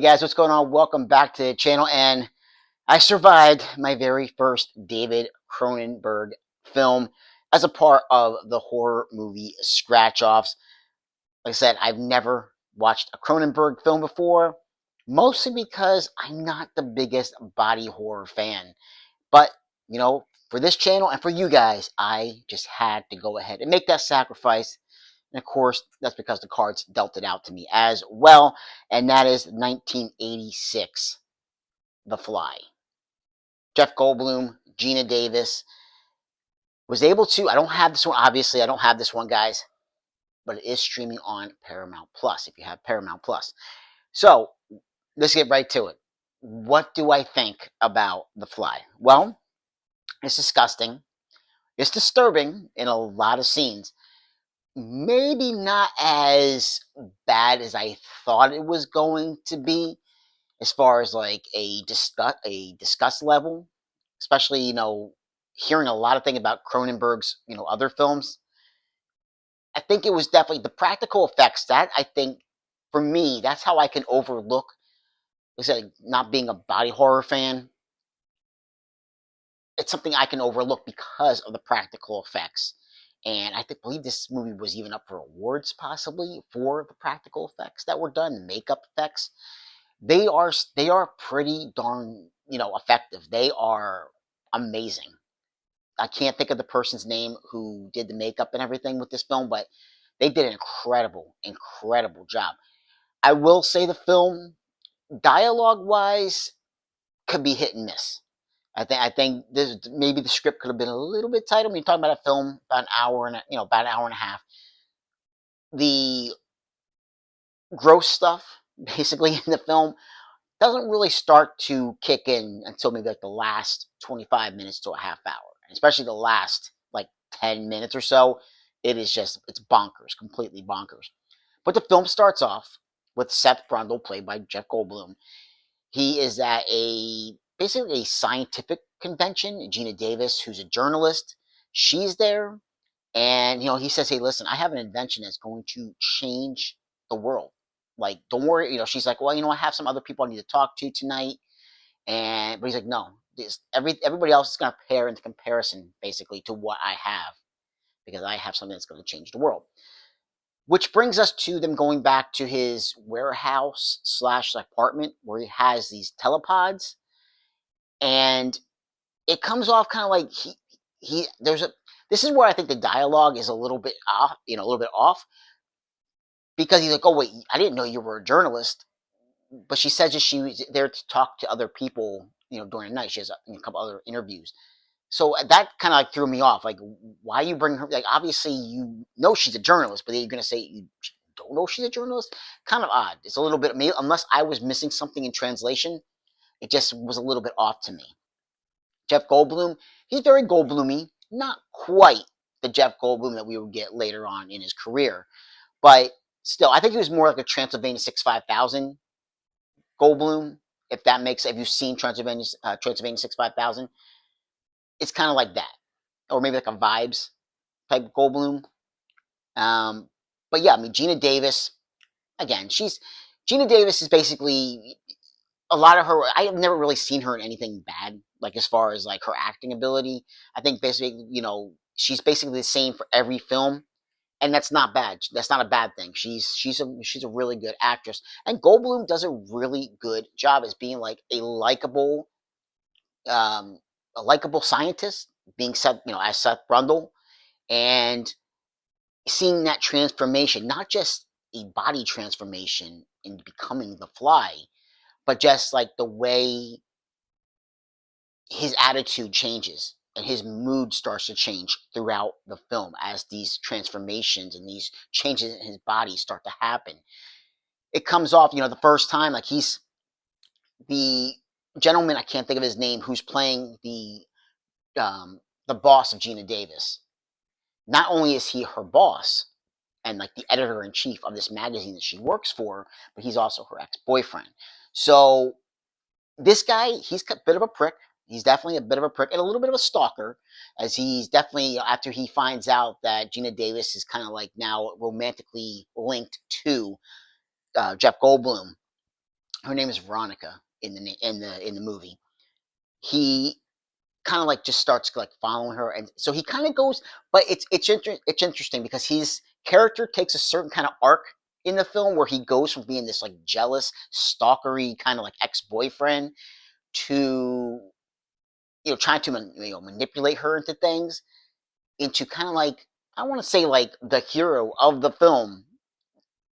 Hey guys, what's going on? Welcome back to the channel. And I survived my very first David Cronenberg film as a part of the horror movie Scratch Offs. Like I said, I've never watched a Cronenberg film before, mostly because I'm not the biggest body horror fan. But, for this channel and for you guys, I just had to go ahead and make that sacrifice. And of course, that's because the cards dealt it out to me as well. And that is 1986, The Fly. Jeff Goldblum, Gina Davis was able to. I don't have this one, obviously. I don't have this one, guys, but it is streaming on Paramount Plus if you have Paramount Plus. So let's get right to it. What do I think about The Fly? Well, it's disgusting. It's disturbing in a lot of scenes. Maybe not as bad as I thought it was going to be, as far as like a disgust level, especially hearing a lot of things about Cronenberg's other films. I think it was definitely the practical effects that I think for me that's how I can overlook. Like I said, not being a body horror fan, it's something I can overlook because of the practical effects. And believe this movie was even up for awards possibly for the practical effects that were done, makeup effects. They are pretty darn effective. They are amazing. I can't think of the person's name who did the makeup and everything with this film, but they did an incredible job. I will say the film, dialogue wise, could be hit and miss. I think this maybe the script could have been a little bit tighter. When you're talking about a film about an hour and about an hour and a half, the gross stuff basically in the film doesn't really start to kick in until maybe like the last 25 minutes to a half hour, especially the last like 10 minutes or so. It's bonkers, completely bonkers. But the film starts off with Seth Brundle, played by Jeff Goldblum. He is at basically a scientific convention. Gina Davis, who's a journalist, she's there, and he says, "Hey, listen, I have an invention that's going to change the world. Like, don't worry." She's like, "Well, I have some other people I need to talk to tonight." But he's like, "No, everybody else is going to pair into comparison, basically, to what I have, because I have something that's going to change the world." Which brings us to them going back to his warehouse slash apartment where he has these telepods, and it comes off kind of like he there's a this is where I think the dialogue is a little bit off, a little bit off, because he's like, "Oh wait, I didn't know you were a journalist." But she says that she was there to talk to other people, during the night. She has a couple other interviews. So that kind of like threw me off. Like, why you bring her? Like, obviously you know she's a journalist, but then you're gonna say you don't know she's a journalist. Kind of odd. It's a little bit, maybe, unless I was missing something in translation. It just was a little bit off to me. Jeff Goldblum, he's very Goldbloomy, not quite the Jeff Goldblum that we would get later on in his career, but still, I think he was more like a Transylvania 65000 Goldblum. If you've seen Transylvania 65000, it's kind of like that, or maybe like a Vibes type Goldblum. Um, but yeah, I mean, Gina Davis, again, Gina Davis is basically a lot of her. I have never really seen her in anything bad, like as far as like her acting ability. I think basically, she's basically the same for every film, and that's not bad. That's not a bad thing. She's a really good actress, and Goldblum does a really good job as being like um, a likable scientist, being Seth, as Seth Brundle, and seeing that transformation, not just a body transformation in becoming the Fly, but just like the way his attitude changes and his mood starts to change throughout the film as these transformations and these changes in his body start to happen. It comes off, the first time, like he's the gentleman, I can't think of his name, who's playing the boss of Gina Davis. Not only is he her boss and like the editor in chief of this magazine that she works for, but he's also her ex boyfriend. So this guy, he's a bit of a prick. He's definitely a bit of a prick and a little bit of a stalker, as he's definitely, after he finds out that Gina Davis is kind of like now romantically linked to Jeff Goldblum. her name is Veronica in the movie. He kind of like just starts like following her, and so he kind of goes. But it's interesting because his character takes a certain kind of arc in the film where he goes from being this like jealous, stalkery kind of like ex boyfriend to trying to manipulate her into things, into kind of like, I want to say like the hero of the film.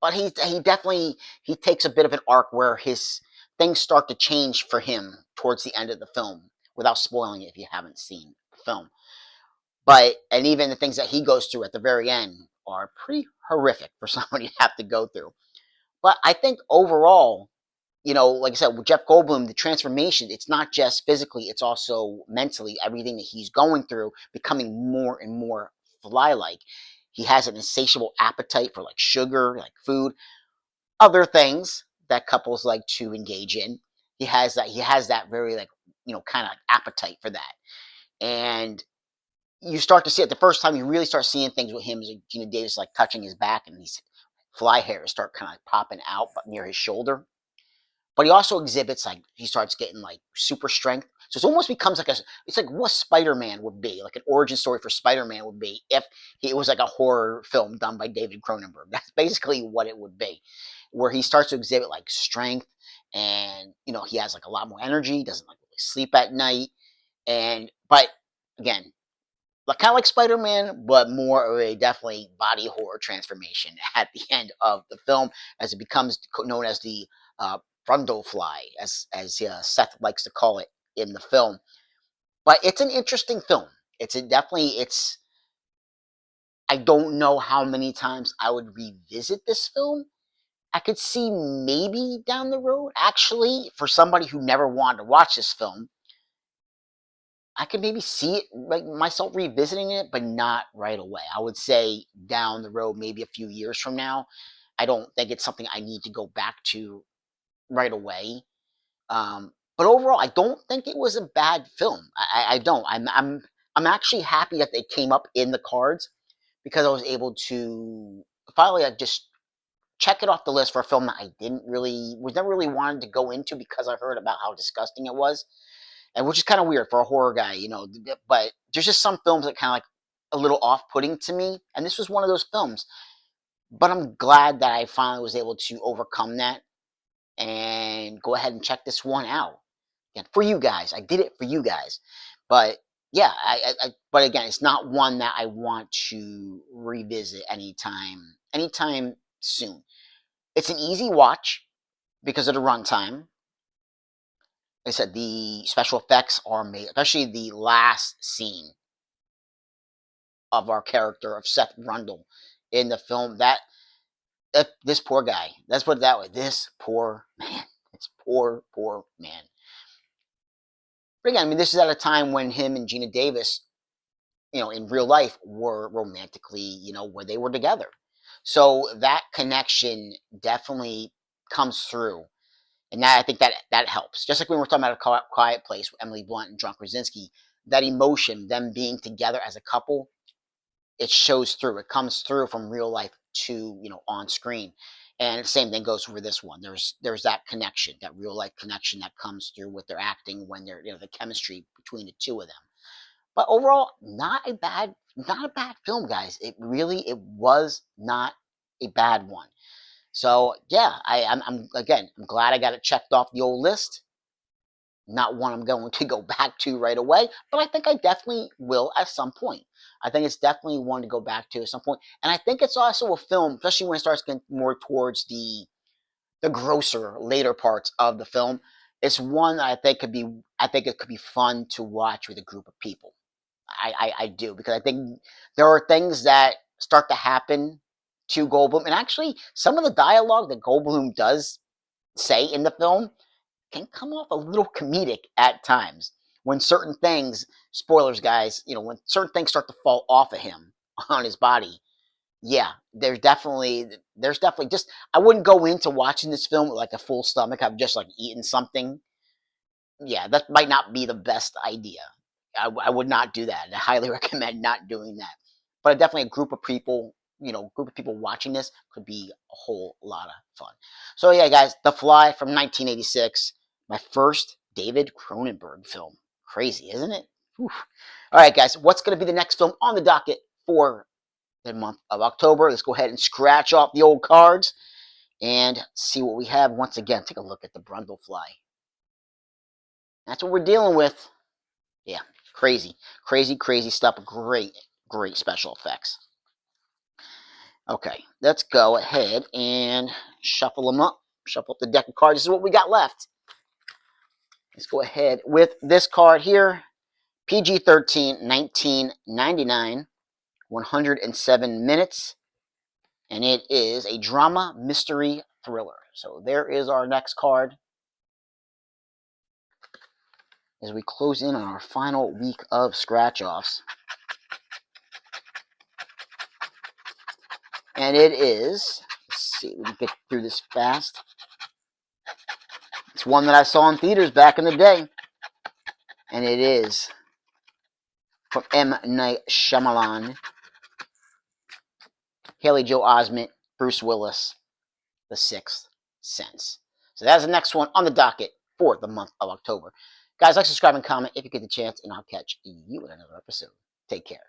But he definitely he takes a bit of an arc where his things start to change for him towards the end of the film, without spoiling it if you haven't seen the film. But and even the things that he goes through at the very end are pretty horrific for somebody to have to go through. But I think overall, like I said, with Jeff Goldblum, the transformation, it's not just physically, it's also mentally, everything that he's going through, becoming more and more fly like. He has an insatiable appetite for like sugar, like food, other things that couples like to engage in. He has that very like, kind of appetite for that. And you start to see it the first time you really start seeing things with him is like Gina Davis like touching his back, and these fly hairs start kind of popping out near his shoulder. But he also exhibits like he starts getting like super strength. So it almost becomes like it's like what Spider-Man would be, like an origin story for Spider-Man would be if it was like a horror film done by David Cronenberg. That's basically what it would be, where he starts to exhibit like strength, and he has like a lot more energy. Doesn't like really sleep at night, and but again, like kind of like Spider-Man, but more of a definitely body horror transformation at the end of the film, as it becomes known as the Brundle Fly, as Seth likes to call it in the film. But it's an interesting film. It's. I don't know how many times I would revisit this film. I could see maybe down the road, actually, for somebody who never wanted to watch this film, I could maybe see it like myself revisiting it, but not right away. I would say down the road, maybe a few years from now. I don't think it's something I need to go back to right away. But overall, I don't think it was a bad film. I don't. I'm actually happy that they came up in the cards, because I was able to finally like just check it off the list for a film that I didn't really was never really wanted to go into, because I heard about how disgusting it was, and which is kind of weird for a horror guy. But there's just some films that kind of like a little off-putting to me, and this was one of those films. But I'm glad that I finally was able to overcome that and go ahead and check this one out. Again, for you guys, I did it for you guys. But yeah, but again, it's not one that I want to revisit anytime soon. It's an easy watch because of the runtime. Like I said, the special effects are made, especially the last scene of our character of Seth Rundle in the film. That this poor guy. Let's put it that way. This poor man. This poor man. But again, I mean, this is at a time when him and Gina Davis, in real life, were romantically, where they were together. So that connection definitely comes through, and that I think that helps. Just like when we're talking about a Quiet Place with Emily Blunt and John Krasinski, that emotion, them being together as a couple, it shows through. It comes through from real life to on screen, and the same thing goes for this one. There's that connection, that real life connection that comes through with their acting when they're the chemistry between the two of them. But overall, not a bad film, guys. It was not a bad one. So yeah, I'm glad I got it checked off the old list. Not one I'm going to go back to right away, but I think I definitely will at some point. I think it's definitely one to go back to at some point, and I think it's also a film, especially when it starts getting more towards the grosser later parts of the film. It's one that I think it could be fun to watch with a group of people. I do, because I think there are things that start to happen to Goldblum, and actually some of the dialogue that Goldblum does say in the film can come off a little comedic at times, when certain things, spoilers guys, when certain things start to fall off of him on his body. Yeah, there's definitely just, I wouldn't go into watching this film with like a full stomach. I've just like eaten something. Yeah, that might not be the best idea. I would not do that. I highly recommend not doing that. But definitely a group of people. group of people watching this could be a whole lot of fun. So yeah, guys, The Fly from 1986, my first David Cronenberg film. Crazy, isn't it? Whew. All right, guys, what's going to be the next film on the docket for the month of October? Let's go ahead and scratch off the old cards and see what we have. Once again, take a look at the Brundlefly. That's what we're dealing with. Yeah, crazy, crazy, crazy stuff. Great, great special effects. Okay, let's go ahead and shuffle them up. Shuffle up the deck of cards. This is what we got left. Let's go ahead with this card here. PG-13, 1999, 107 minutes. And it is a drama mystery thriller. So there is our next card. As we close in on our final week of scratch-offs. And it is, let's see, we can get through this fast. It's one that I saw in theaters back in the day. And it is from M. Night Shyamalan, Haley Joel Osment, Bruce Willis, The Sixth Sense. So that's the next one on the docket for the month of October. Guys, like, subscribe, and comment if you get the chance, and I'll catch you in another episode. Take care.